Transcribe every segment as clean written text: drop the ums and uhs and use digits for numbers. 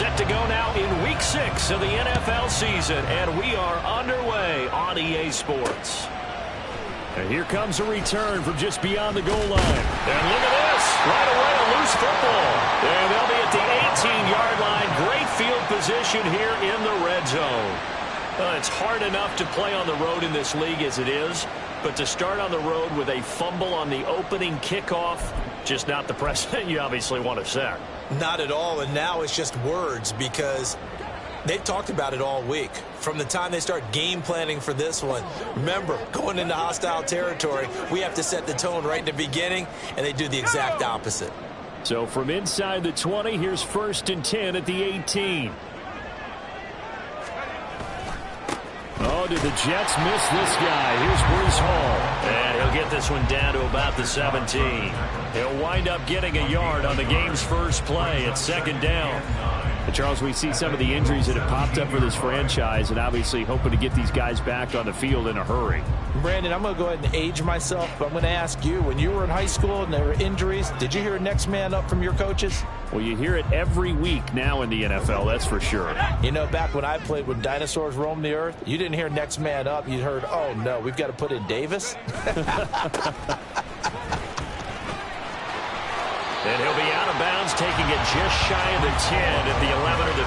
Set to go now in Week 6 of the NFL season, and we are underway on EA Sports. And here comes a return from just beyond the goal line. And look at this. Right away, a loose football. And they'll be at the 18-yard line. Great field position here in the red zone. It's hard enough to play on the road in this league as it is, but to start on the road with a fumble on the opening kickoff, just not the precedent you obviously want to set. Not at all, and now it's just words because they've talked about it all week. From the time they start game planning for this one, remember, going into hostile territory, we have to set the tone right in the beginning, and they do the exact opposite. So from inside the 20, here's 1st and 10 at the 18. Oh, did the Jets miss this guy? Here's Breece Hall. And he'll get this one down to about the 17. He'll wind up getting a yard on the game's first play. It's 2nd down. And Charles, we see some of the injuries that have popped up for this franchise, and obviously hoping to get these guys back on the field in a hurry. Brandon, I'm going to go ahead and age myself, but I'm going to ask you, when you were in high school and there were injuries, did you hear next man up from your coaches? Well, you hear it every week now in the NFL, that's for sure. You know, back when I played when dinosaurs roamed the earth, you didn't hear next man up. You heard, oh, no, we've got to put in Davis. And he'll be out of bounds, taking it just shy of the 10 at the 11 or the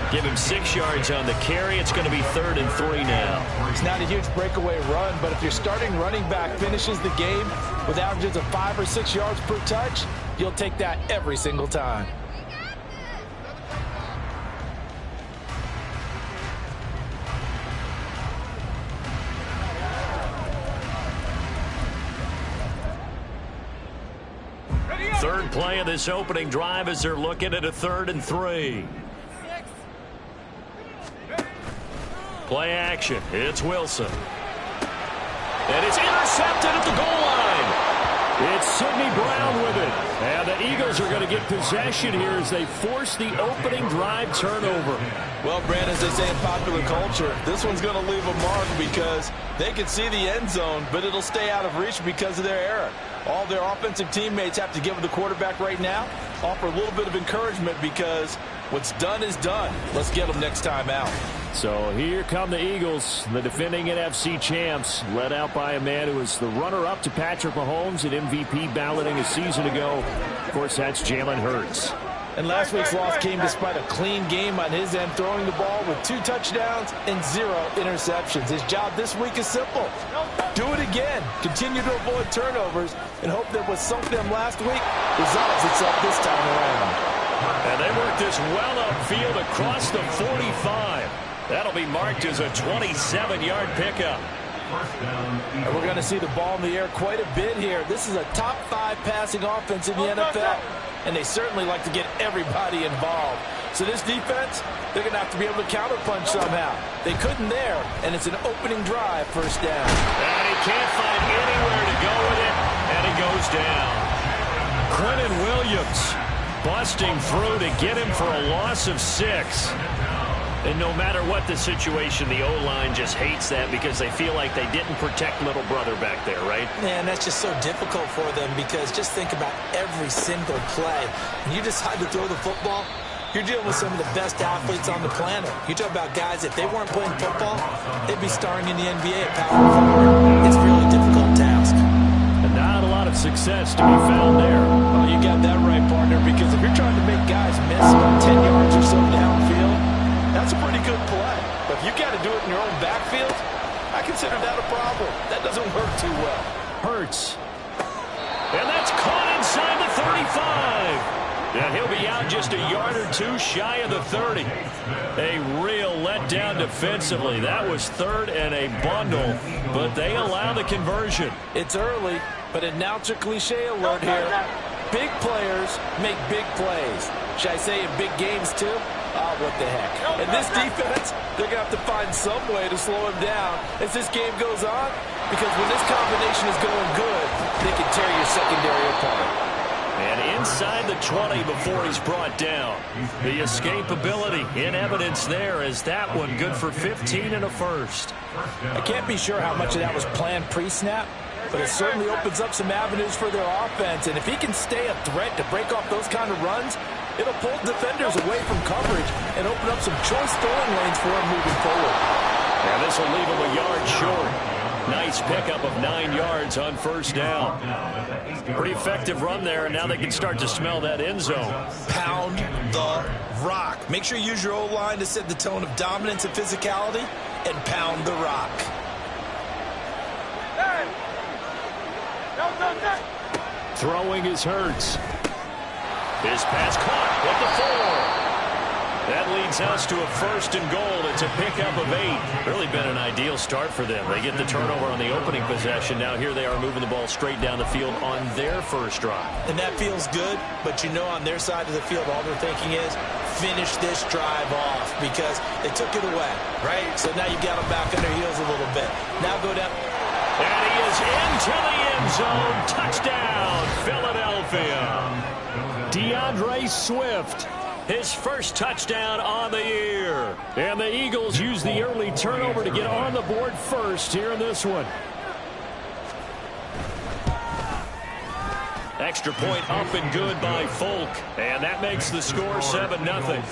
12. Give him 6 yards on the carry. It's going to be 3rd and 3 now. It's not a huge breakaway run, but if your starting running back finishes the game with averages of 5 or 6 yards per touch, you'll take that every single time. Third play of this opening drive as they're looking at a 3rd and 3. Play action. It's Wilson. And it's intercepted at the goal line. It's Sidney Brown with it. And the Eagles are going to get possession here as they force the opening drive turnover. Well, Brandon, as they say in popular culture, this one's going to leave a mark because they can see the end zone, but it'll stay out of reach because of their error. All their offensive teammates have to give the quarterback right now, offer a little bit of encouragement because what's done is done. Let's get them next time out. So here come the Eagles, the defending NFC champs, led out by a man who was the runner-up to Patrick Mahomes at MVP balloting a season ago. Of course, that's Jalen Hurts. And last week's loss came despite a clean game on his end, throwing the ball with 2 touchdowns and 0 interceptions. His job this week is simple. Do it again. Continue to avoid turnovers and hope that what sunk them last week resolves itself this time around. And they work this well upfield across the 45. That'll be marked as a 27-yard pickup. And we're going to see the ball in the air quite a bit here. This is a top 5 passing offense in the NFL, and they certainly like to get everybody involved. So this defense, they're going to have to be able to counterpunch somehow. They couldn't there, and it's an opening drive, 1st down. And he can't find anywhere to go with it, and he goes down. Quentin Williams busting through to get him for a loss of 6. And no matter what the situation, the O-line just hates that because they feel like they didn't protect little brother back there, right? Man, that's just so difficult for them because just think about every single play. When you decide to throw the football, you're dealing with some of the best athletes on the planet. You talk about guys, if they weren't playing football, they'd be starring in the NBA at power forward. It's a really difficult task. And not a lot of success to be found there. Oh, you got that right, partner, because if you're trying to make guys miss about 10 yards or so downfield, that's a pretty good play. But if you got to do it in your own backfield, I consider that a problem. That doesn't work too well. Hurts. And that's caught inside the 35. And he'll be out just a yard or 2 shy of the 30. A real letdown defensively. That was 3rd and a bundle, but they allow the conversion. It's early, but announcer cliche alert here. Big players make big plays. Should I say in big games too? Oh, what the heck. And this defense, they're going to have to find some way to slow him down as this game goes on, because when this combination is going good, they can tear your secondary apart. And inside the 20 before he's brought down. The escapability in evidence there as that one good for 15 and a 1st. I can't be sure how much of that was planned pre-snap, but it certainly opens up some avenues for their offense. And if he can stay a threat to break off those kind of runs, it'll pull defenders away from coverage and open up some choice throwing lanes for him moving forward. And this will leave him a yard short. Nice pickup of 9 yards on first down. Pretty effective run there, and now they can start to smell that end zone. Pound the rock. Make sure you use your O-line to set the tone of dominance and physicality, and pound the rock. Throwing is Hurts. His pass caught at the 4. That leads us to a 1st and goal. It's a pickup of 8. Really been an ideal start for them. They get the turnover on the opening possession. Now here they are moving the ball straight down the field on their first drive. And that feels good, but you know on their side of the field, all they're thinking is finish this drive off because they took it away, right? So now you got them back on their heels a little bit. Now go down. And he is into the end zone. Touchdown, Philadelphia. DeAndre Swift. His first touchdown on the year. And the Eagles use the early turnover to get on the board first here in this one. Extra point up and good by Folk. And that makes the score 7-0.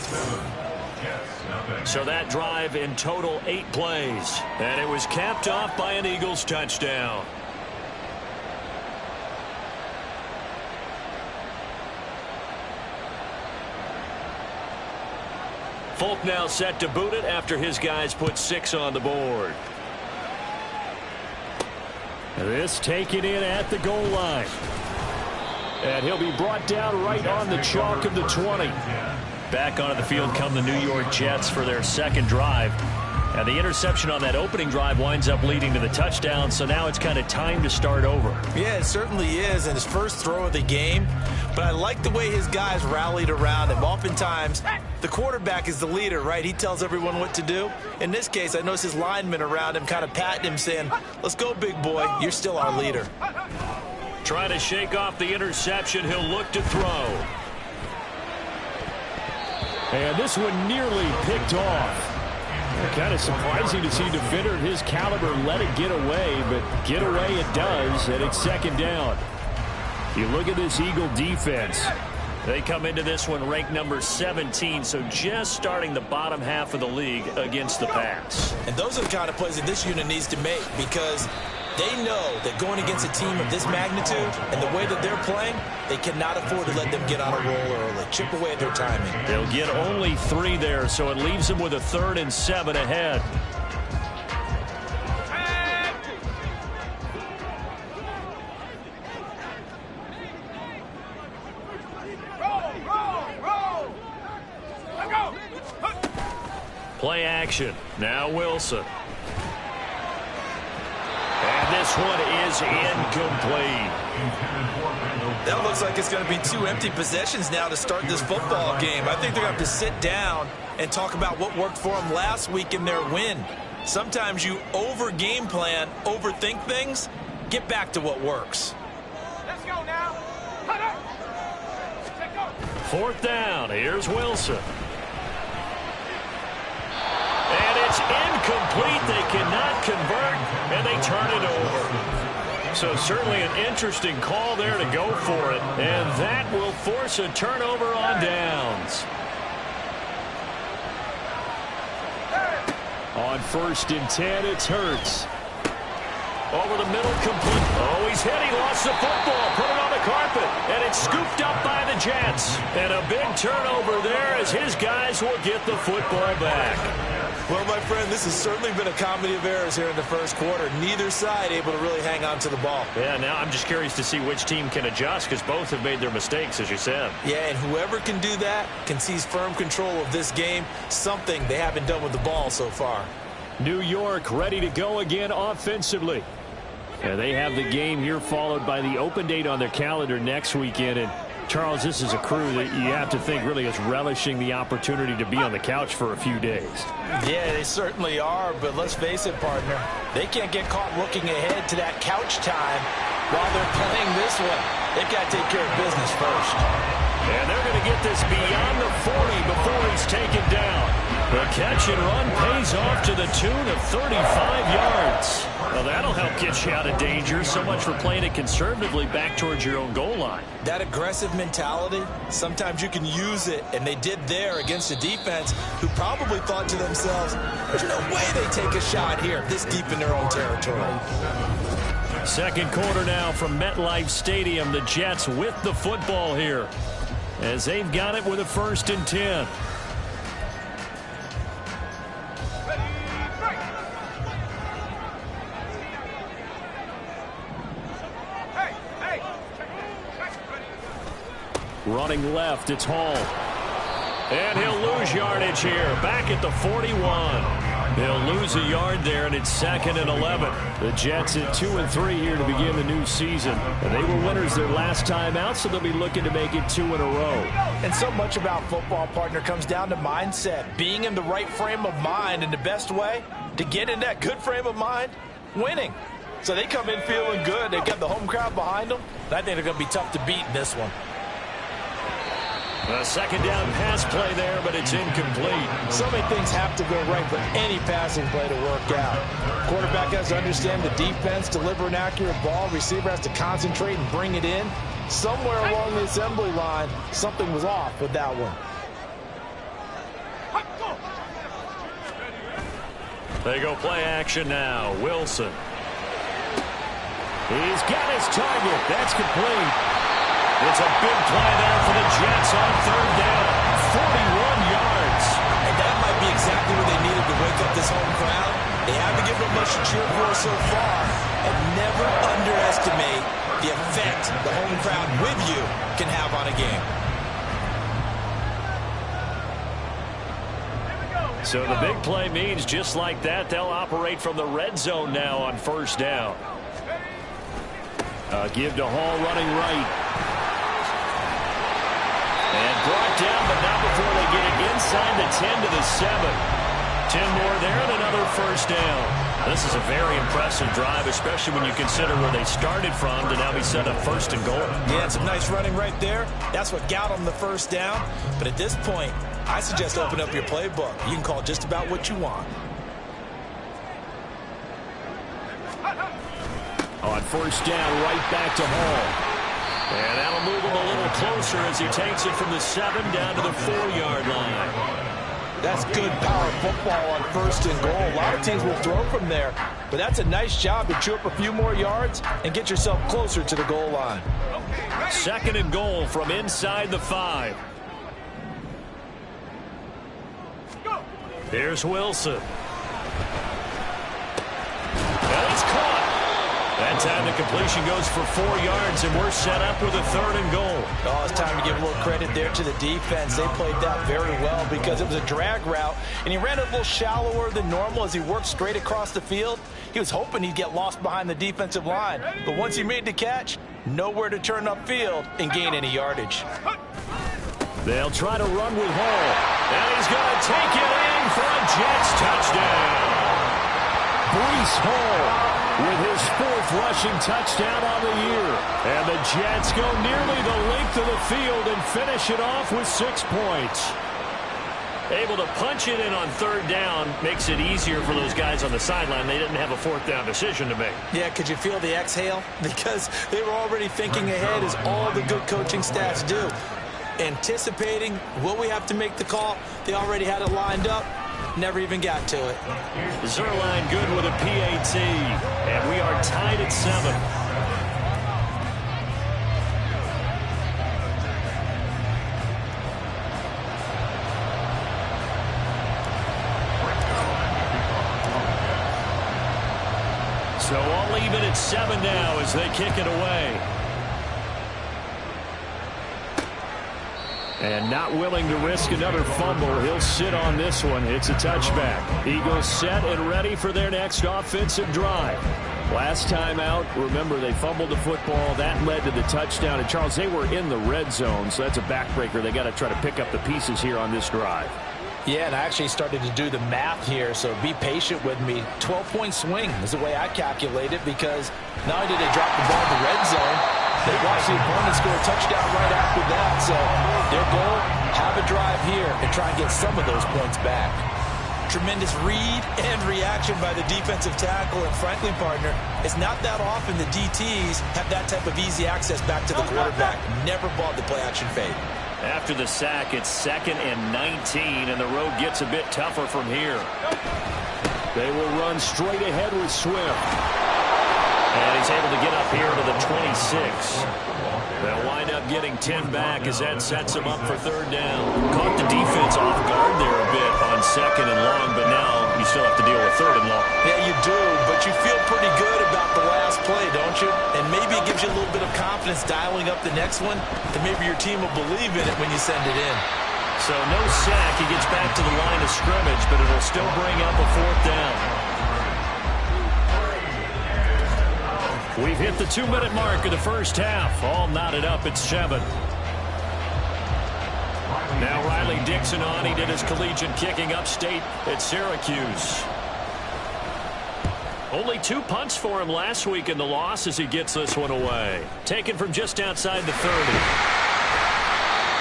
So that drive in total 8 plays. And it was capped off by an Eagles touchdown. Folk now set to boot it after his guys put 6 on the board. This taken in at the goal line. And he'll be brought down right on the chalk of the 20. Back onto the field come the New York Jets for their second drive. And the interception on that opening drive winds up leading to the touchdown, so now it's kind of time to start over. Yeah, it certainly is, and his first throw of the game. But I like the way his guys rallied around him. Oftentimes, the quarterback is the leader, right? He tells everyone what to do. In this case, I noticed his linemen around him kind of patting him, saying, let's go, big boy. You're still our leader. Trying to shake off the interception. He'll look to throw. And this one nearly picked off. Kind of surprising to see a defender of his caliber let it get away, but get away it does, and it's second down. You look at this Eagle defense. They come into this one ranked number 17, so just starting the bottom half of the league against the pass. And those are the kind of plays that this unit needs to make because they know that going against a team of this magnitude and the way that they're playing, they cannot afford to let them get on a roll early. Chip away at their timing. They'll get only 3 there, so it leaves them with a 3rd and 7 ahead. Play action. Now Wilson. And this one is incomplete. That looks like it's going to be 2 empty possessions now to start this football game. I think they're going to have to sit down and talk about what worked for them last week in their win. Sometimes you over-game plan, overthink things. Get back to what works. Let's go now. 4th down. Here's Wilson. And it's incomplete. They cannot convert, and they turn it over. So certainly an interesting call there to go for it, and that will force a turnover on downs. On 1st and 10, it's Hurts. Over the middle, complete. Oh, he's hit. He lost the football. Put it on the carpet. And it's scooped up by the Jets. And a big turnover there as his guys will get the football back. Well, my friend, this has certainly been a comedy of errors here in the first quarter. Neither side able to really hang on to the ball. Yeah, now I'm just curious to see which team can adjust because both have made their mistakes, as you said. Yeah, and whoever can do that can seize firm control of this game, something they haven't done with the ball so far. New York ready to go again offensively. And they have the game here followed by the open date on their calendar next weekend. And Charles, this is a crew that you have to think really is relishing the opportunity to be on the couch for a few days. Yeah, they certainly are, but let's face it, partner. They can't get caught looking ahead to that couch time while they're playing this one. They've got to take care of business first. And they're going to to get this beyond the 40 before he's taken down. The catch and run pays off to the tune of 35 yards. Well, that'll help get you out of danger. So much for playing it conservatively back towards your own goal line. That aggressive mentality, sometimes you can use it, and they did there against a defense who probably thought to themselves, there's no way they take a shot here this deep in their own territory. Second quarter now from MetLife Stadium. The Jets with the football here as they've got it with a 1st and 10. Running left, it's Hall. And he'll lose yardage here. Back at the 41. He'll lose a yard there, and it's 2nd and 11. The Jets at 2-3 here to begin the new season. And they were winners their last time out, so they'll be looking to make it 2 in a row. And so much about football, partner, comes down to mindset. Being in the right frame of mind, and the best way to get in that good frame of mind, winning. So they come in feeling good. They've got the home crowd behind them. And I think they're going to be tough to beat in this one. A second down pass play there, but it's incomplete. So many things have to go right for any passing play to work out. Quarterback has to understand the defense, deliver an accurate ball. Receiver has to concentrate and bring it in. Somewhere along the assembly line, something was off with that one. They go play action now. Wilson. He's got his target. That's complete. It's a big play there for the Jets on 3rd down. 41 yards. And that might be exactly what they needed to wake up this home crowd. They haven't given them much to cheer for so far. And never underestimate the effect the home crowd with you can have on a game. So the big play means just like that, they'll operate from the red zone now on 1st down. Give to Hall running right. And brought down, but not before they get it inside the 10 to the 7. 10 more there and another 1st down. This is a very impressive drive, especially when you consider where they started from to now be set up 1st and goal. Yeah, some nice running right there. That's what got them the 1st down. But at this point, I suggest open up your playbook. You can call just about what you want. On 1st down, right back to Hall. And that'll move him a little closer as he takes it from the 7 down to the 4-yard line. That's good power football on 1st and goal. A lot of teams will throw from there, but that's a nice job to chew up a few more yards and get yourself closer to the goal line. 2nd and goal from inside the 5. Here's Wilson. And it's caught. That time the completion goes for 4 yards, and we're set up with a 3rd and goal. Oh, it's time to give a little credit there to the defense. They played that very well because it was a drag route, and he ran it a little shallower than normal as he worked straight across the field. He was hoping he'd get lost behind the defensive line, but once he made the catch, nowhere to turn upfield and gain any yardage. They'll try to run with Hall, and he's going to take it in for a Jets touchdown. Breece Hall with his 4th rushing touchdown on the year. And the Jets go nearly the length of the field and finish it off with 6 points. Able to punch it in on 3rd down makes it easier for those guys on the sideline. They didn't have a 4th down decision to make. Yeah, could you feel the exhale? Because they were already thinking ahead, as all the good coaching staffs do. Anticipating, will we have to make the call? They already had it lined up. Never even got to it. Zerline good with a PAT. And we are tied at 7. So all even at 7 now as they kick it away. And not willing to risk another fumble. He'll sit on this one. It's a touchback. Eagles set and ready for their next offensive drive. Last time out, remember, they fumbled the football. That led to the touchdown. And, Charles, they were in the red zone, so that's a backbreaker. They got to try to pick up the pieces here on this drive. Yeah, and I actually started to do the math here, so be patient with me. 12-point swing is the way I calculate it, because not only did they drop the ball in the red zone, they watched the opponent score a touchdown right after that. So their goal drive here and try and get some of those points back. Tremendous read and reaction by the defensive tackle. And frankly, partner, it's not that often the DTs have that type of easy access back to the quarterback. Never bought the play action fade. After the sack, it's 2nd and 19, and the road gets a bit tougher from here. They will run straight ahead with Swift. And he's able to get up here to the 26. They'll wind up getting 10 back as that sets him up for 3rd down. Caught the defense off guard there a bit on 2nd and long, but now you still have to deal with 3rd and long. Yeah, you do, but you feel pretty good about the last play, don't you? And maybe it gives you a little bit of confidence dialing up the next one, that maybe your team will believe in it when you send it in. So no sack. He gets back to the line of scrimmage, but it'll still bring up a 4th down. We've hit the 2-minute mark of the first half. All knotted up at 7. Now Riley Dixon on. He did his collegiate kicking upstate at Syracuse. Only 2 punts for him last week in the loss as he gets this one away. Taken from just outside the 30.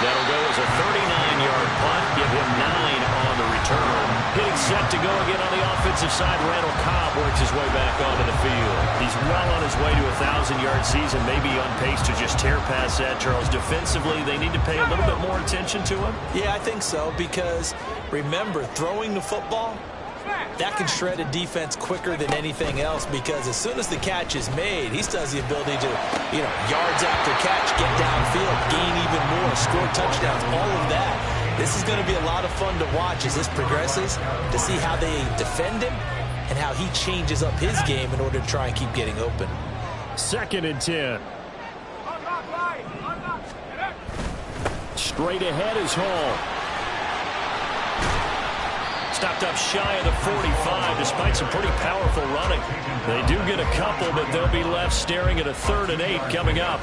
That'll go as a 39-yard punt. Give him 9 on the return. Getting set to go again on the offensive side. Randall Cobb works his way back onto the field. He's well on his way to a 1,000-yard season, maybe on pace to just tear past that, Charles. Defensively, they need to pay a little bit more attention to him. Yeah, I think so, because remember, throwing the football, that can shred a defense quicker than anything else, because as soon as the catch is made, he still has the ability to, yards after catch, get downfield, gain even more, score touchdowns, all of that. This is going to be a lot of fun to watch as this progresses, to see how they defend him and how he changes up his game in order to try and keep getting open. 2nd and 10. Straight ahead is Hall. Stopped up shy of the 45 despite some pretty powerful running. They do get a couple, but they'll be left staring at a 3rd and 8 coming up.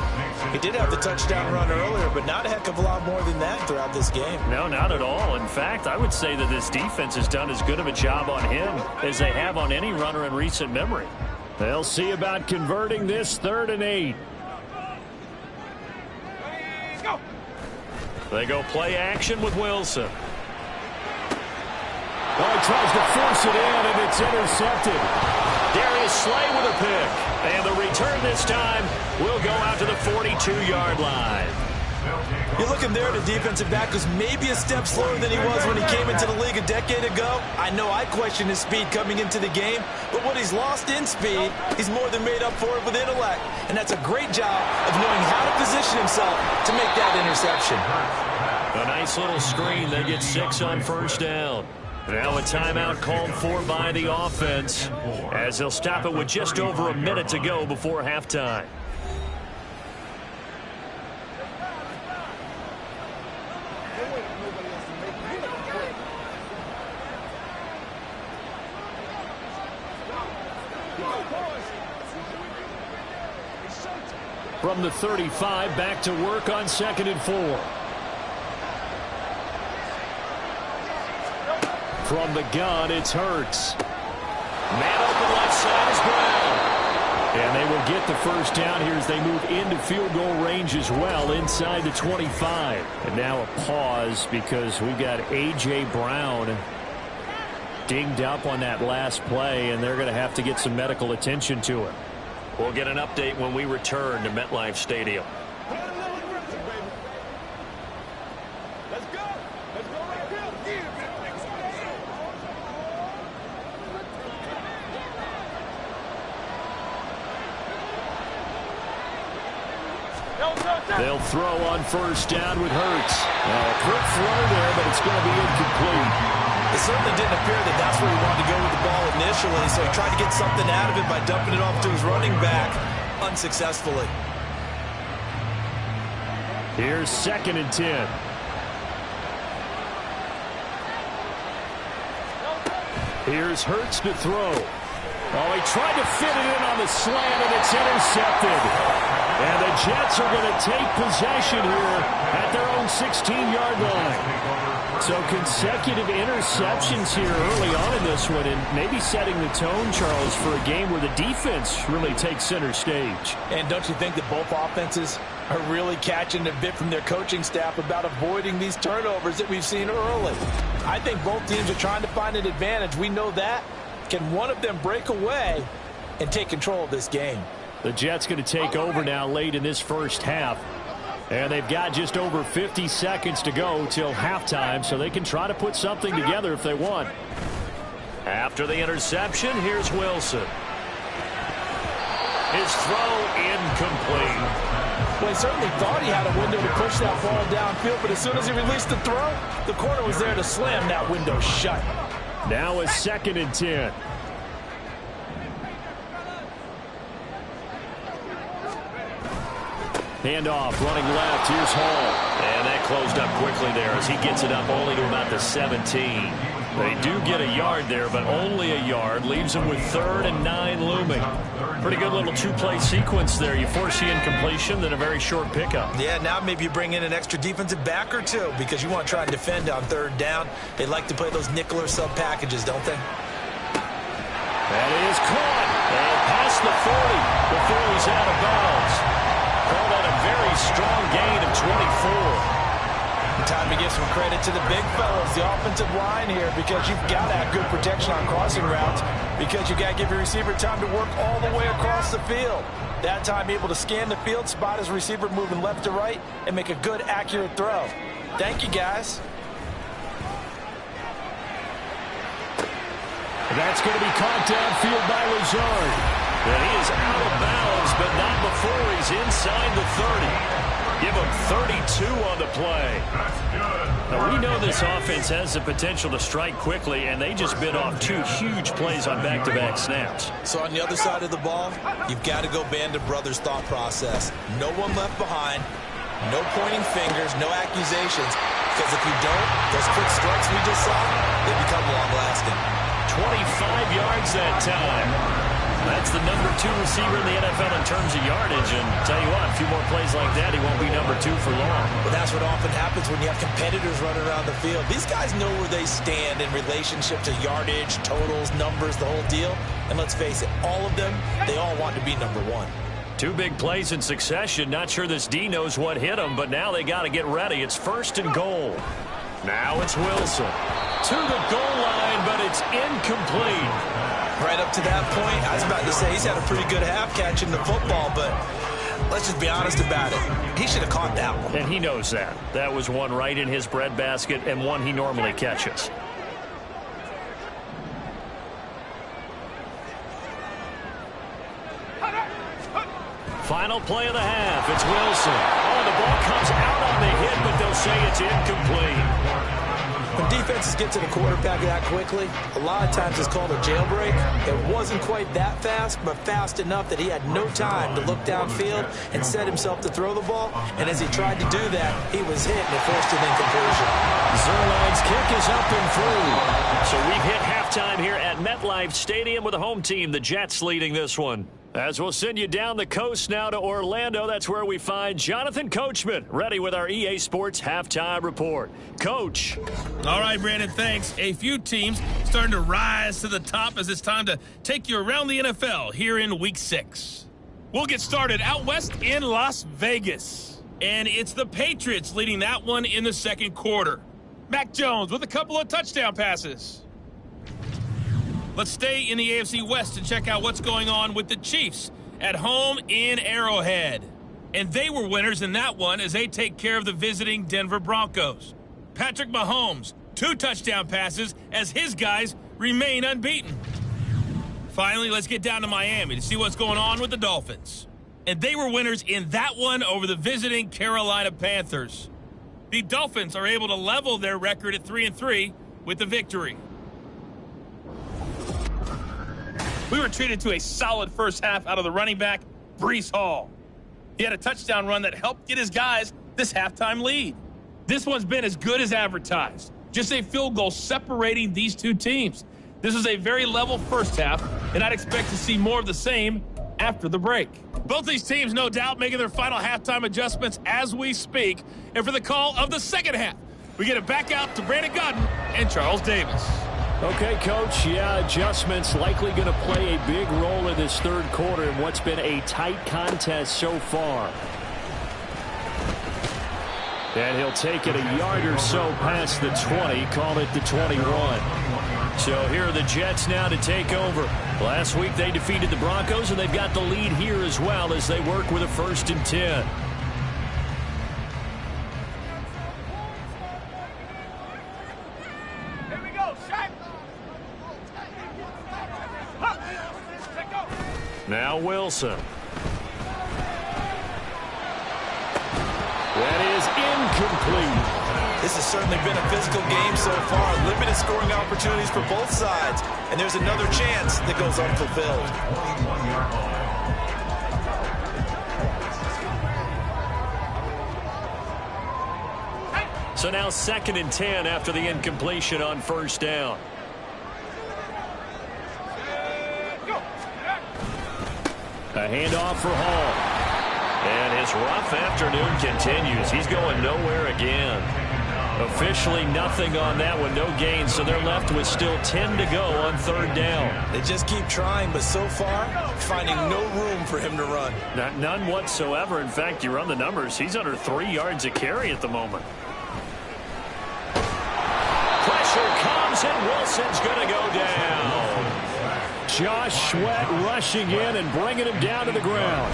He did have the touchdown run earlier, but not a heck of a lot more than that throughout this game. No, not at all. In fact, I would say that this defense has done as good of a job on him as they have on any runner in recent memory. They'll see about converting this 3rd and 8. They go play action with Wilson. Well, he tries to force it in, and it's intercepted. Darius Slay with a pick. And the return this time will go out to the 42-yard line. You're looking there at a defensive back who's maybe a step slower than he was when he came into the league a decade ago. I know I questioned his speed coming into the game, but what he's lost in speed, he's more than made up for it with intellect. And that's a great job of knowing how to position himself to make that interception. A nice little screen. They get 6 on 1st down. Now a timeout called for by the offense as they'll stop it with just over a minute to go before halftime. From the 35, back to work on 2nd and 4. From the gun, it's Hurts. Man open left side is Brown. And they will get the 1st down here as they move into field goal range as well inside the 25. And now a pause because we've got A.J. Brown dinged up on that last play, and they're going to have to get some medical attention to him. We'll get an update when we return to MetLife Stadium. They'll throw on 1st down with Hurts. Now a quick throw there, but it's going to be incomplete. It certainly didn't appear that that's where he wanted to go with the ball initially, so he tried to get something out of it by dumping it off to his running back unsuccessfully. Here's 2nd and 10. Here's Hurts to throw. Oh, he tried to fit it in on the slant, and it's intercepted. And the Jets are going to take possession here at their own 16-yard line. So consecutive interceptions here early on in this one, and maybe setting the tone, Charles, for a game where the defense really takes center stage. And don't you think that both offenses are really catching a bit from their coaching staff about avoiding these turnovers that we've seen early. I think both teams are trying to find an advantage. We know that. Can one of them break away and take control of this game? The Jets going to take over now late in this first half. And they've got just over 50 seconds to go till halftime, so they can try to put something together if they want. After the interception, here's Wilson. His throw incomplete. Well, he certainly thought he had a window to push that ball downfield, but as soon as he released the throw, the corner was there to slam that window shut. Now a 2nd and 10. Handoff, running left. Here's Hall. And that closed up quickly there as he gets it up only to about the 17. They do get a yard there, but only a yard. Leaves them with 3rd and 9 looming. Pretty good little two-play sequence there. You force the incompletion, then a very short pickup. Yeah, now maybe you bring in an extra defensive back or two because you want to try and defend on 3rd down. They like to play those nickel or sub packages, don't they? That is caught. And past the 40 before he's out of bounds. Called on a very strong gain of 24. Time to give some credit to the big fellas, the offensive line here, because you've got to have good protection on crossing routes because you've got to give your receiver time to work all the way across the field. That time able to scan the field, spot his receiver moving left to right, and make a good, accurate throw. Thank you, guys. That's going to be caught downfield by Lazard. And he is out of bounds, but not before he's inside the 30. Give him 32 on the play. Now, we know this offense has the potential to strike quickly, and they just bit off 2 huge plays on back-to-back snaps. So on the other side of the ball, you've got to go band of brothers thought process. No one left behind, no pointing fingers, no accusations, because if you don't, those quick strikes we just saw, they become long-lasting. 25 yards that time. That's the number 2 receiver in the NFL in terms of yardage. And tell you what, a few more plays like that, he won't be number 2 for long. Well, that's what often happens when you have competitors running around the field. These guys know where they stand in relationship to yardage, totals, numbers, the whole deal. And let's face it, all of them, they all want to be number 1. 2 big plays in succession. Not sure this D knows what hit him, but now they got to get ready. It's 1st and goal. Now it's Wilson. To the goal line, but it's incomplete. Right up to that point, I was about to say he's had a pretty good half catching the football, but let's just be honest about it. He should have caught that one. And he knows that. That was one right in his breadbasket and one he normally catches. Final play of the half. It's Wilson. Oh, the ball comes out on the hit, but they'll say it's incomplete. When defenses get to the quarterback that quickly, a lot of times it's called a jailbreak. It wasn't quite that fast, but fast enough that he had no time to look downfield and set himself to throw the ball. And as he tried to do that, he was hit and it forced an incompletion. Zerline's kick is up and through. So we've hit halftime here at MetLife Stadium with the home team, the Jets, leading this one. As we'll send you down the coast now to Orlando, that's where we find Jonathan Coachman, ready with our EA Sports Halftime Report. Coach. All right, Brandon, thanks. A few teams starting to rise to the top as it's time to take you around the NFL here in Week 6. We'll get started out west in Las Vegas. And it's the Patriots leading that one in the 2nd quarter. Mac Jones with a couple of touchdown passes. Let's stay in the AFC West and check out what's going on with the Chiefs at home in Arrowhead. And they were winners in that one as they take care of the visiting Denver Broncos. Patrick Mahomes, 2 touchdown passes as his guys remain unbeaten. Finally, let's get down to Miami to see what's going on with the Dolphins. And they were winners in that one over the visiting Carolina Panthers. The Dolphins are able to level their record at 3-3 with the victory. We were treated to a solid first half out of the running back, Breece Hall. He had a touchdown run that helped get his guys this halftime lead. This one's been as good as advertised. Just a field goal separating these 2 teams. This is a very level first half, and I'd expect to see more of the same after the break. Both these teams, no doubt, making their final halftime adjustments as we speak. And for the call of the second half, we get it back out to Brandon Godden and Charles Davis. Okay, Coach, yeah, adjustments likely going to play a big role in this 3rd quarter in what's been a tight contest so far. And he'll take it a yard or so past the 20, call it the 21. So here are the Jets now to take over. Last week they defeated the Broncos, and they've got the lead here as well as they work with a 1st and 10. Here we go, Shaq. Now Wilson. That is incomplete. This has certainly been a physical game so far. Limited scoring opportunities for both sides. And there's another chance that goes unfulfilled. So now 2nd and 10 after the incompletion on 1st down. A handoff for Hall. And his rough afternoon continues. He's going nowhere again. Officially nothing on that one, no gain, so they're left with still 10 to go on 3rd down. They just keep trying, but so far, finding no room for him to run. None whatsoever. In fact, you run the numbers, he's under 3 yards a carry at the moment. Pressure comes, and Wilson's going to go down. Josh Sweat rushing in and bringing him down to the ground.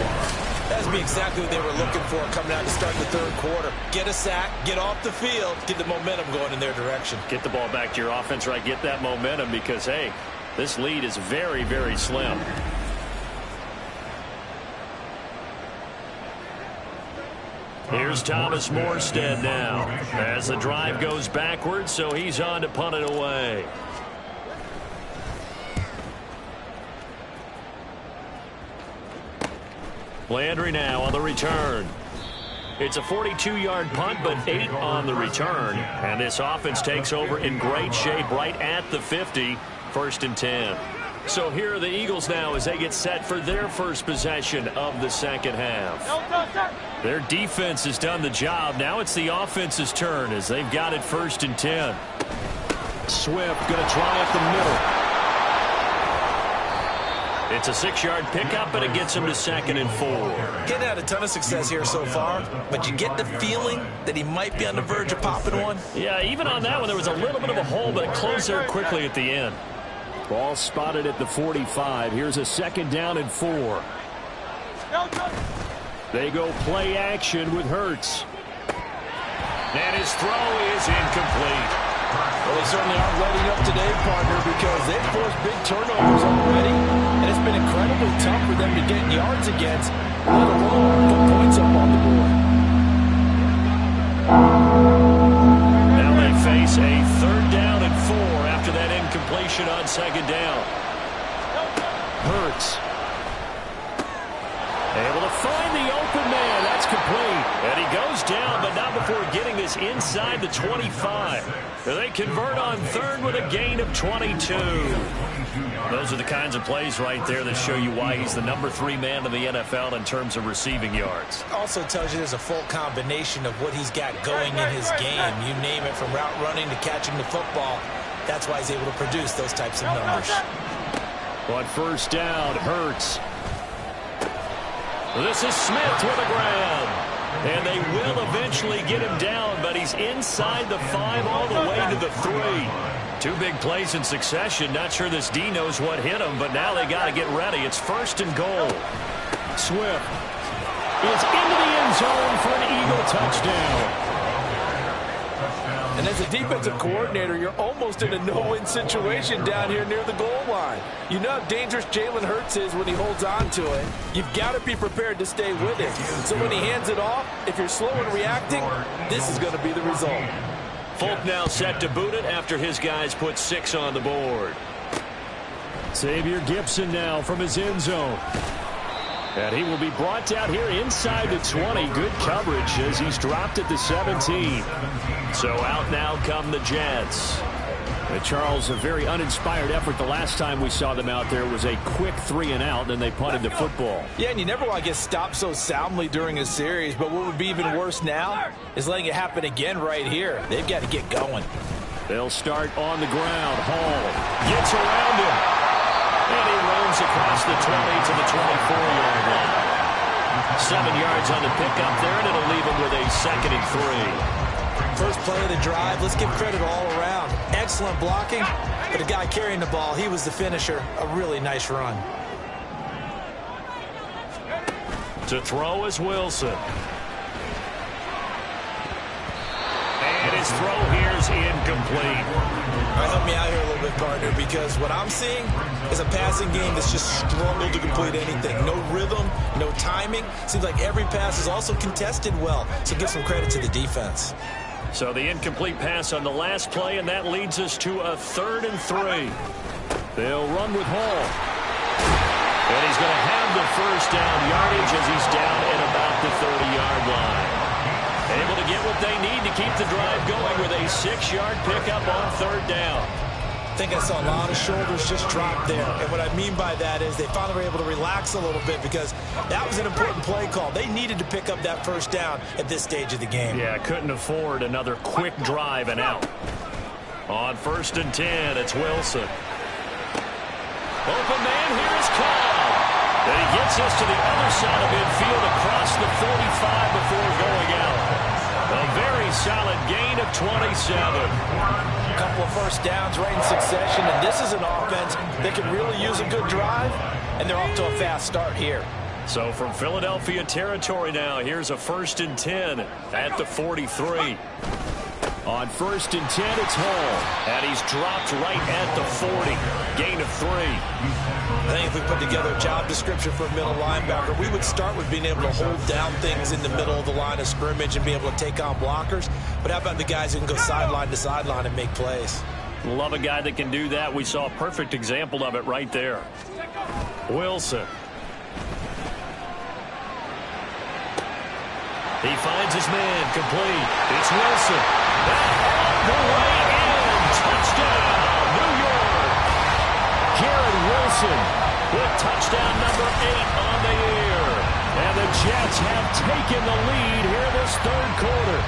That's be exactly what they were looking for coming out to start the 3rd quarter. Get a sack, get off the field, get the momentum going in their direction. Get the ball back to your offense, right? Get that momentum because, hey, this lead is very, very slim. Here's Thomas Morstead now as the drive goes backwards, so he's on to punt it away. Landry now on the return. It's a 42-yard punt, but 8 on the return. And this offense takes over in great shape right at the 50, 1st and 10. So here are the Eagles now as they get set for their first possession of the 2nd half. Their defense has done the job. Now it's the offense's turn as they've got it 1st and 10. Swift going to try up the middle. It's a 6-yard pickup, and it gets him to 2nd and 4. Getting had a ton of success here so far, but you get the feeling that he might be on the verge of popping one. Yeah, even on that one, there was a little bit of a hole, but it closed there quickly at the end. Ball spotted at the 45. Here's a 2nd down and 4. They go play action with Hurts. And his throw is incomplete. Well, they certainly aren't letting up today, partner, because they've forced big turnovers already, and it's been incredibly tough for them to get yards against, let alone put points up on the board. Now they face a 3rd down and 4 after that incompletion on 2nd down. Hurts. Able to find the open man. That's complete. And he goes down, but not before getting this inside the 25. They convert on 3rd with a gain of 22. Those are the kinds of plays right there that show you why he's the number 3 man in the NFL in terms of receiving yards. Also tells you there's a full combination of what he's got going in his game. You name it, from route running to catching the football. That's why he's able to produce those types of numbers. On 1st down, Hurts. This is Smith with a grab. And they will eventually get him down, but he's inside the 5 all the way to the 3. 2 big plays in succession. Not sure this D knows what hit him, but now they got to get ready. It's 1st and goal. Swift is into the end zone for an Eagle touchdown. And as a defensive coordinator, you're almost in a no-win situation down here near the goal line. You know how dangerous Jalen Hurts is when he holds on to it. You've got to be prepared to stay with it. So when he hands it off, if you're slow in reacting, this is going to be the result. Folk now set to boot it after his guys put 6 on the board. Xavier Gibson now from his end zone. And he will be brought down here inside the 20. Good coverage as he's dropped at the 17. So out now come the Jets. Charles, a very uninspired effort. The last time we saw them out there was a quick 3 and out, then they punted the football. Yeah, and you never want to get stopped so soundly during a series, but what would be even worse now is letting it happen again right here. They've got to get going. They'll start on the ground. Hall gets around him. And he runs across the 20 to the 24-yard line. 7 yards on the pickup there, and it'll leave him with a 2nd and 3. First play of the drive, let's give credit all around. Excellent blocking, but the guy carrying the ball, he was the finisher. A really nice run. To throw is Wilson. And his throw here is incomplete. All right, help me out here a little bit, partner, because what I'm seeing is a passing game that's just struggled to complete anything. No rhythm, no timing. Seems like every pass is also contested well, so give some credit to the defense. So the incomplete pass on the last play, and that leads us to a 3rd and 3. They'll run with Hall. And he's going to have the first down yardage as he's down at about the 30-yard line. Able to get what they need to keep the drive going with a 6-yard pickup on 3rd down. I think I saw a lot of shoulders just drop there. And what I mean by that is they finally were able to relax a little bit because that was an important play call. They needed to pick up that first down at this stage of the game. Yeah, couldn't afford another quick drive and out. On 1st and 10, it's Wilson. Open man, here is Cobb. And he gets us to the other side of midfield across the 45 before going out. A very solid gain of 27. A couple of first downs right in succession, and this is an offense that can really use a good drive, and they're off to a fast start here. So from Philadelphia territory now, here's a 1st and 10 at the 43. On 1st and 10, it's Hall. And he's dropped right at the 40. Gain of 3. I think if we put together a job description for a middle linebacker, we would start with being able to hold down things in the middle of the line of scrimmage and be able to take on blockers. But how about the guys who can go sideline to sideline and make plays? Love a guy that can do that. We saw a perfect example of it right there. Wilson. He finds his man, complete. It's Wilson. All the way in. Touchdown, New York. Garrett Wilson with touchdown number 8 on the year. And the Jets have taken the lead here this 3rd quarter.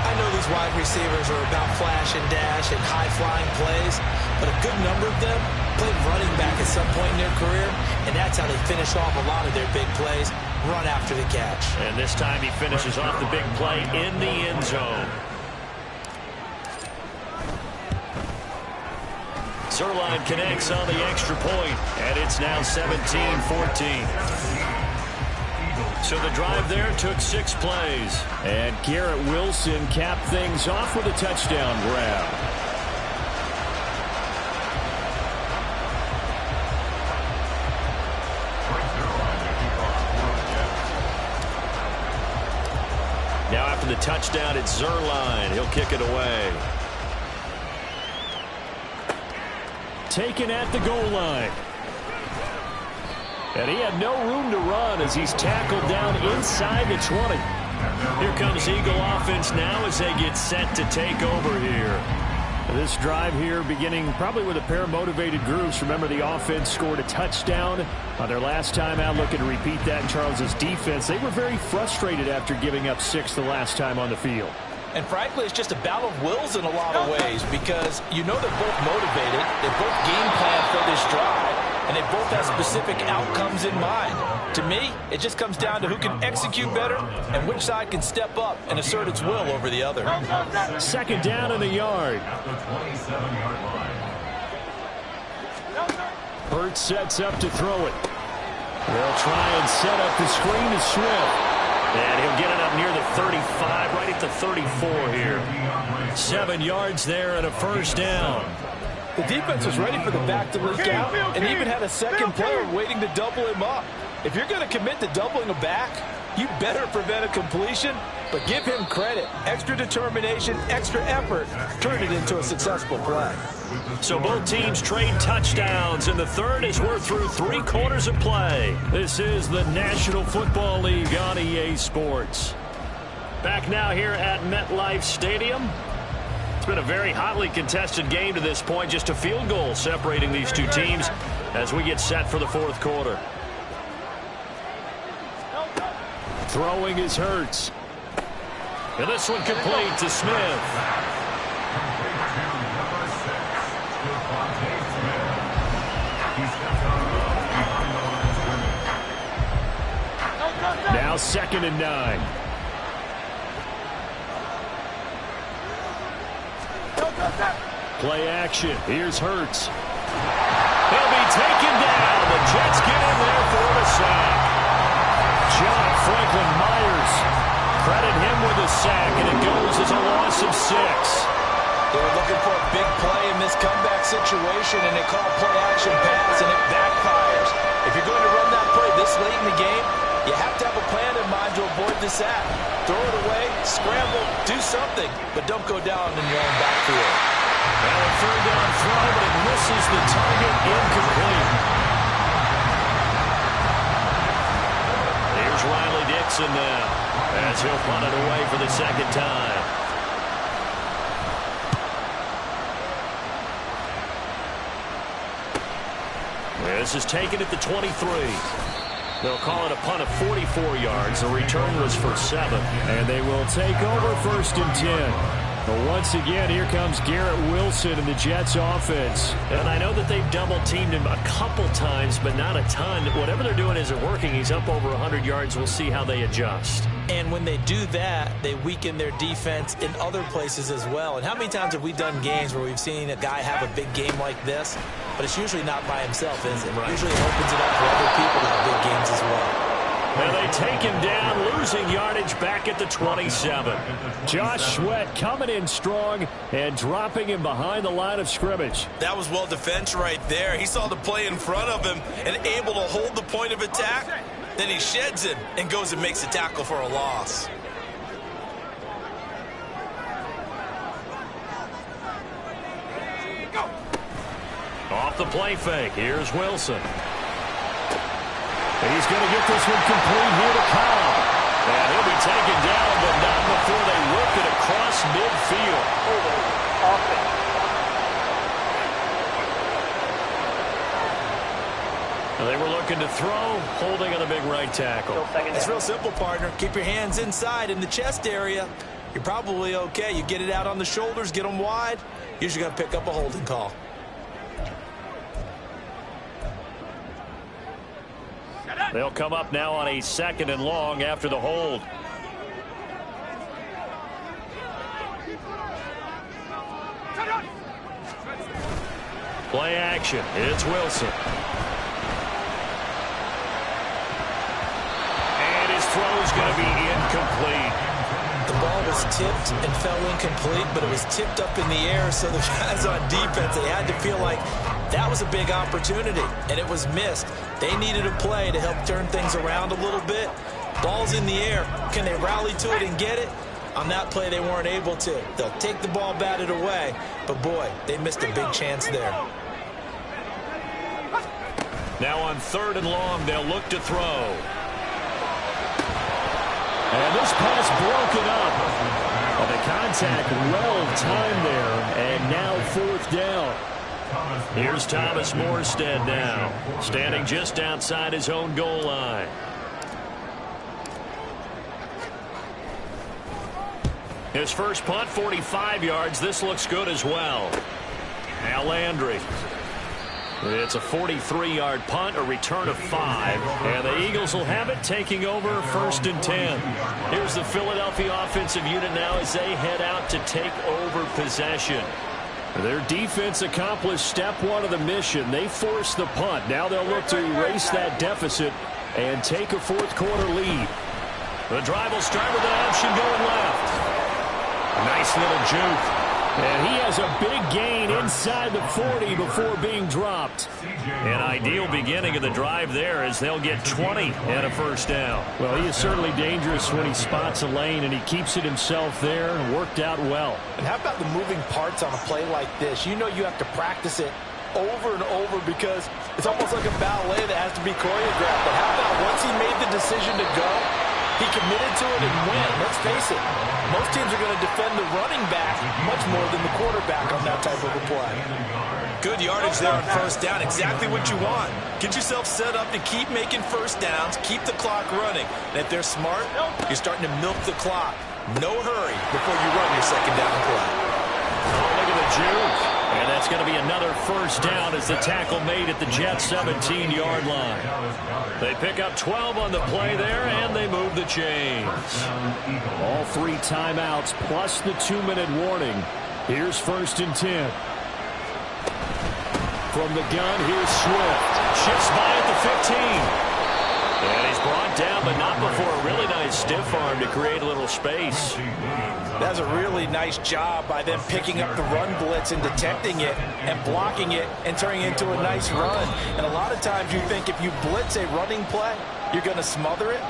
I know these wide receivers are about flash and dash and high-flying plays, but a good number of them played running back at some point in their career, and that's how they finish off a lot of their big plays, run after the catch. And this time he finishes off the big play in the end zone. Zerline connects on the extra point, and it's now 17-14. So the drive there took 6 plays. And Garrett Wilson capped things off with a touchdown grab. Now after the touchdown, it's Zerline. He'll kick it away. Taken at the goal line. And he had no room to run as he's tackled down inside the 20. Here comes Eagle offense now as they get set to take over here. This drive here beginning probably with a pair of motivated groups. Remember, the offense scored a touchdown on their last time out, looking to repeat that in Charles's defense. They were very frustrated after giving up 6 the last time on the field. And frankly, it's just a battle of wills in a lot of ways because you know they're both motivated, they both game plan for this drive, and they both have specific outcomes in mind. To me, it just comes down to who can execute better and which side can step up and assert its will over the other. 2nd down and a yard. Hurts sets up to throw it. They'll try and set up the screen to Swift. And he'll get it up near the 35, right at the 34 here. 7 yards there and a 1st down. The defense was ready for the back to leak out and even had a second player waiting to double him up. If you're going to commit to doubling a back, you better prevent a completion, but give him credit. Extra determination, extra effort, turn it into a successful play. So both teams trade touchdowns, and the 3rd as we're through 3 quarters of play. This is the National Football League on EA Sports. Back now here at MetLife Stadium. It's been a very hotly contested game to this point. Just a field goal separating these two teams as we get set for the 4th quarter. Throwing is Hurts. And this one complete to Smith. Now 2nd and 9. Play action. Here's Hurts. He'll be taken down. The Jets get in there for the sack. John Franklin Myers. Credit him with a sack, and it goes as a loss of 6. They were looking for a big play in this comeback situation, and they call play action pass, and it backfires. If you're going to run that play this late in the game, you have to have a plan in mind to avoid the sack. Throw it away, scramble, do something, but don't go down in your own backfield. Now a 3rd down throw, but it misses the target, incomplete. Here's Riley Dixon now, as he'll punt it away for the 2nd time. This is taken at the 23. They'll call it a punt of 44 yards. The return was for 7. And they will take over 1st and 10. But once again, here comes Garrett Wilson in the Jets offense. And I know that they've double-teamed him a couple times, but not a ton. Whatever they're doing isn't working. He's up over 100 yards. We'll see how they adjust. And when they do that, they weaken their defense in other places as well. And how many times have we done games where we've seen a guy have a big game like this? But it's usually not by himself, is it? Right. Usually it opens it up for other people to have big games as well. And they take him down, losing yardage back at the 27. Josh Sweat coming in strong and dropping him behind the line of scrimmage. That was well defense right there. He saw the play in front of him and able to hold the point of attack. Then he sheds it and goes and makes a tackle for a loss. Off the play fake, here's Wilson. He's going to get this one complete here to Cobb. And he'll be taken down, but not before they work it across midfield. They were looking to throw, holding on the big right tackle. It's real simple, partner. Keep your hands inside in the chest area. You're probably okay. You get it out on the shoulders, get them wide. Usually going to pick up a holding call. They'll come up now on a 2nd and long after the hold. Play action. It's Wilson. And his throw is going to be incomplete. The ball was tipped and fell incomplete, but it was tipped up in the air, so the guys on defense, they had to feel like that was a big opportunity, and it was missed. They needed a play to help turn things around a little bit. Ball's in the air. Can they rally to it and get it? On that play, they weren't able to. They'll take the ball batted away, but boy, they missed a big chance there. Now on 3rd and long, they'll look to throw. And this pass broken up. And the contact well timed there, and now 4th down. Here's Thomas Morstead now, standing just outside his own goal line. His first punt, 45 yards. This looks good as well. Now Landry. It's a 43-yard punt, a return of 5. And the Eagles will have it, taking over 1st and 10. Here's the Philadelphia offensive unit now as they head out to take over possession. Their defense accomplished step 1 of the mission. They forced the punt. Now they'll look to erase that deficit and take a 4th quarter lead. The drive will start with an option going left. Nice little juke. And he has a big gain inside the 40 before being dropped. An ideal beginning of the drive there as they'll get 20 and a 1st down. Well, he is certainly dangerous when he spots a lane, and he keeps it himself there and worked out well. And how about the moving parts on a play like this? You know you have to practice it over and over because it's almost like a ballet that has to be choreographed. But how about once he made the decision to go, he committed to it and went. Let's face it, most teams are going to defend the running back much more than the quarterback on that type of a play. Good yardage there on 1st down. Exactly what you want. Get yourself set up to keep making 1st downs, keep the clock running. And if they're smart, you're starting to milk the clock. No hurry before you run your 2nd down play. Oh, look at the juke. And that's going to be another first down as the tackle made at the Jets' 17-yard line. They pick up 12 on the play there, and they move the chains. All 3 timeouts plus the 2-minute warning. Here's 1st and 10. From the gun, here's Swift. Shifts by at the 15. And he's brought down, but not before a really nice stiff arm to create a little space. That's a really nice job by them picking up the run blitz and detecting it and blocking it and turning it into a nice run. And a lot of times you think if you blitz a running play, you're going to smother it.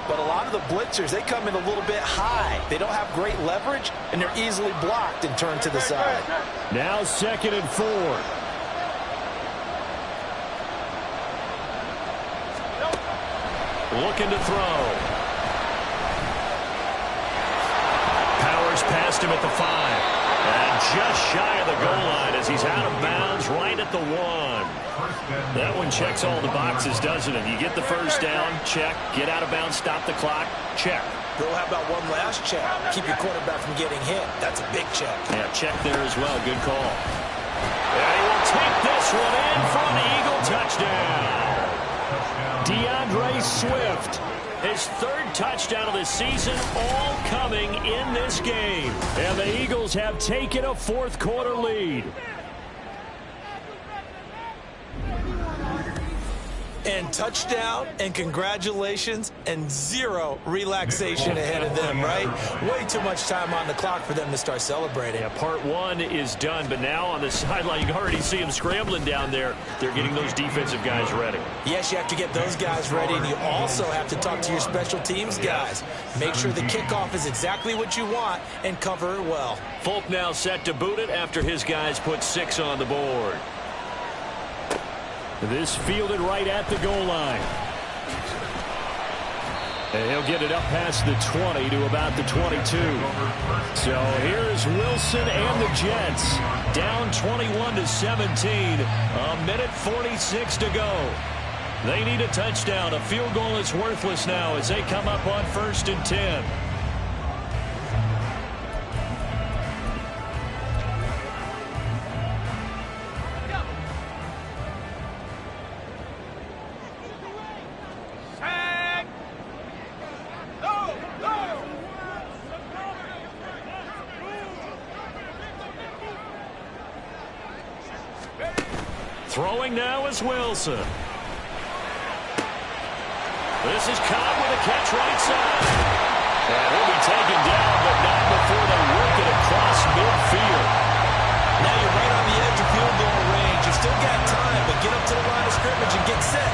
But a lot of the blitzers, they come in a little bit high. They don't have great leverage, and they're easily blocked and turned to the side. Now 2nd and 4. Looking to throw. Powers past him at the 5. And just shy of the goal line as he's out of bounds right at the 1. That one checks all the boxes, doesn't it? You get the first down, check. Get out of bounds, stop the clock, check. Bill, how about one last check? Keep your quarterback from getting hit. That's a big check. Yeah, check there as well. Good call. And he will take this one in for an Eagle touchdown. DeAndre Swift, his 3rd touchdown of the season, all coming in this game. And the Eagles have taken a 4th quarter lead. And touchdown, and congratulations, and 0 relaxation ahead of them, right? Way too much time on the clock for them to start celebrating. Yeah, part 1 is done, but now on the sideline, you can already see them scrambling down there. They're getting those defensive guys ready. Yes, you have to get those guys ready, and you also have to talk to your special teams guys. Make sure the kickoff is exactly what you want and cover it well. Folk now set to boot it after his guys put 6 on the board. This fielded right at the goal line. And he'll get it up past the 20 to about the 22. So here's Wilson and the Jets. Down 21-17. A minute 46 to go. They need a touchdown. A field goal is worthless now as they come up on 1st and 10. Throwing now is Wilson. This is Cobb with a catch right side. And he'll be taken down, but not before they work it across midfield. Now you're right on the edge of field goal range. You've still got time, but get up to the line of scrimmage and get set.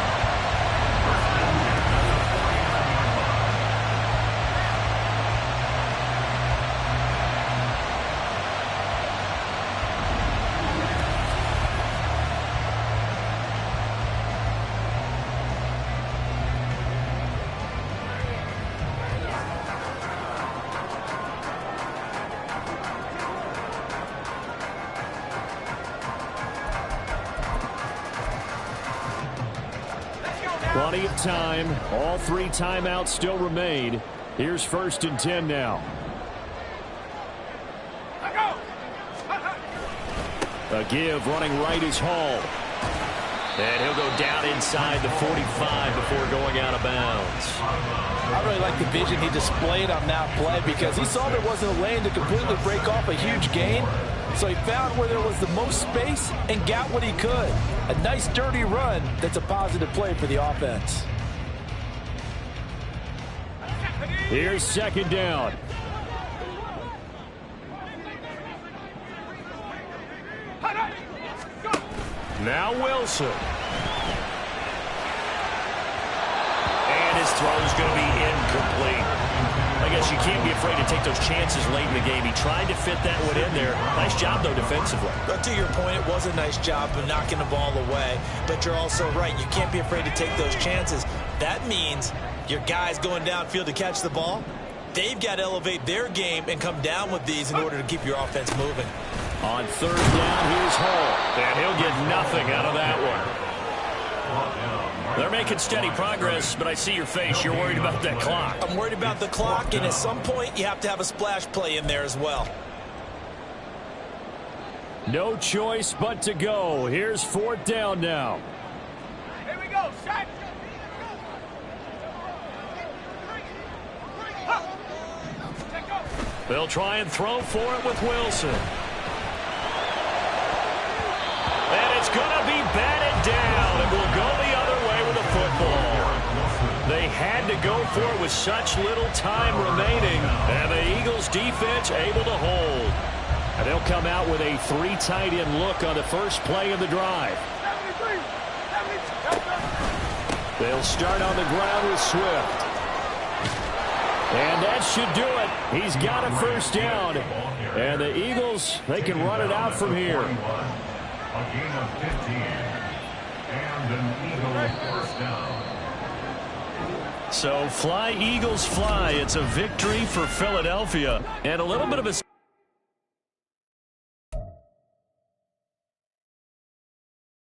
Plenty of time. All 3 timeouts still remain. Here's 1st and 10 now. A give running right is Hall. And he'll go down inside the 45 before going out of bounds. I really like the vision he displayed on that play because he saw there wasn't a lane to completely break off a huge gain. So he found where there was the most space and got what he could. A nice dirty run that's a positive play for the offense. Here's 2nd down. Now Wilson. And his throw's going to be incomplete. I guess you can't be afraid to take those chances late in the game. He tried to fit that one in there. Nice job, though, defensively. But to your point, it was a nice job of knocking the ball away. But you're also right. You can't be afraid to take those chances. That means your guys going downfield to catch the ball, they've got to elevate their game and come down with these in order to keep your offense moving. On 3rd down, here's Hall. And he'll get nothing out of that one. They're making steady progress, but I see your face. You're worried about that clock. I'm worried about the clock, and at some point, you have to have a splash play in there as well. No choice but to go. Here's 4th down now. Here we go, shot. They'll try and throw for it with Wilson. And it's going to be batted down. It will go the other way with the football. They had to go for it with such little time remaining. And the Eagles defense able to hold. And they'll come out with a 3 tight end look on the first play of the drive. They'll start on the ground with Swift. And that should do it. He's got a first down. And the Eagles, they can run it out from here. A gain of 15. And an Eagle first down. So fly, Eagles, fly. It's a victory for Philadelphia. And a little bit of a